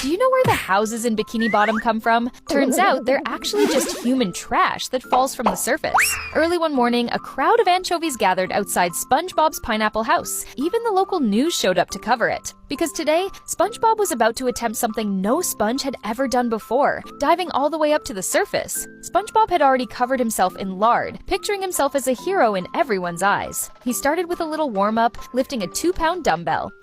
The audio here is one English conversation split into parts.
Do you know where the houses in Bikini Bottom come from? Turns out they're actually just human trash that falls from the surface. Early one morning, a crowd of anchovies gathered outside SpongeBob's pineapple house. Even the local news showed up to cover it. Because today, SpongeBob was about to attempt something no sponge had ever done before, diving all the way up to the surface. SpongeBob had already covered himself in lard, picturing himself as a hero in everyone's eyes. He started with a little warm-up, lifting a 2-pound dumbbell.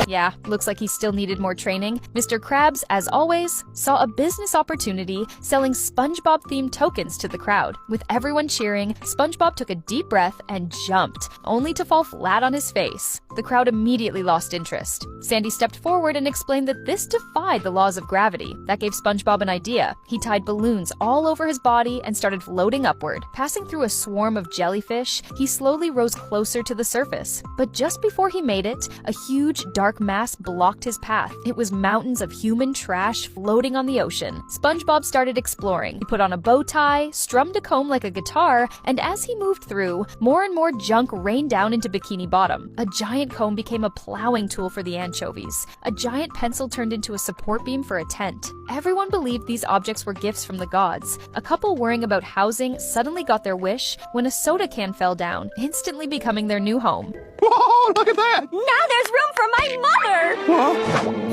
Yeah, looks like he still needed more training. Mr. Krabs, as always, saw a business opportunity selling SpongeBob-themed tokens to the crowd. With everyone cheering, SpongeBob took a deep breath and jumped, only to fall flat on his face. The crowd immediately lost interest. Sandy stepped forward and explained that this defied the laws of gravity. That gave SpongeBob an idea. He tied balloons all over his body and started floating upward. Passing through a swarm of jellyfish, he slowly rose closer to the surface. But just before he made it, a huge, dark mass blocked his path. It was mountains of human trash floating on the ocean. SpongeBob started exploring. He put on a bow tie, strummed a comb like a guitar, and as he moved through, more and more junk rained down into Bikini Bottom. A giant comb became a plowing tool for the anchovies. A giant pencil turned into a support beam for a tent. Everyone believed these objects were gifts from the gods. A couple worrying about housing suddenly got their wish when a soda can fell down, instantly becoming their new home. Whoa, look at that! Now there's room for my mother! Huh?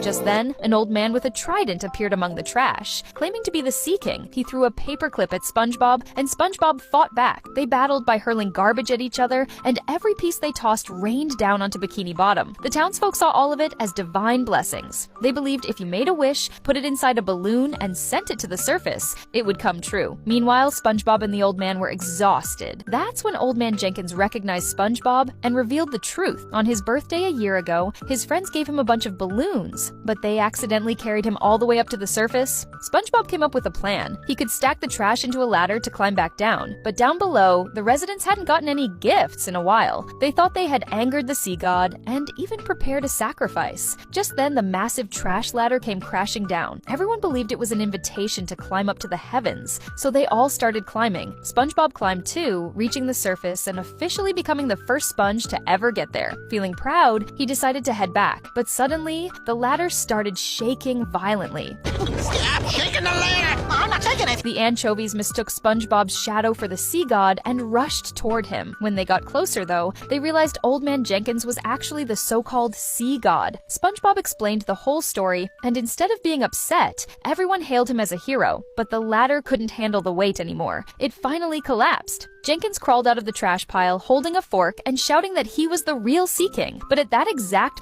Just then, an old man with a trident appeared among the trash. Claiming to be the Sea King, he threw a paperclip at SpongeBob, and SpongeBob fought back. They battled by hurling garbage at each other, and every piece they tossed rained down onto Bikini Bottom. The townsfolk saw all of it as divine blessings. They believed if you made a wish, put it inside a balloon, and sent it to the surface, it would come true. Meanwhile, SpongeBob and the old man were exhausted. That's when Old Man Jenkins recognized SpongeBob and revealed the truth. On his birthday a year ago, his friends gave him a bunch of balloons, but they accidentally carried him all the way up to the surface. SpongeBob came up with a plan. He could stack the trash into a ladder to climb back down, but down below, the residents hadn't gotten any gifts in a while. They thought they had angered the sea god and even prepared a sacrifice. Just then, the massive trash ladder came crashing down. Everyone believed it was an invitation to climb up to the heavens, so they all started climbing. SpongeBob climbed too, reaching the surface and officially becoming the first sponge to ever get there. Feeling proud, he decided to head back, but suddenly, the ladder started shaking violently. Stop shaking the ladder! I'm not shaking it! The anchovies mistook SpongeBob's shadow for the sea god and rushed toward him. When they got closer, though, they realized Old Man Jenkins was actually the so-called sea god. SpongeBob explained the whole story, and instead of being upset, everyone hailed him as a hero. But the ladder couldn't handle the weight anymore. It finally collapsed. Jenkins crawled out of the trash pile, holding a fork and shouting that he was the real Sea King. But at that exact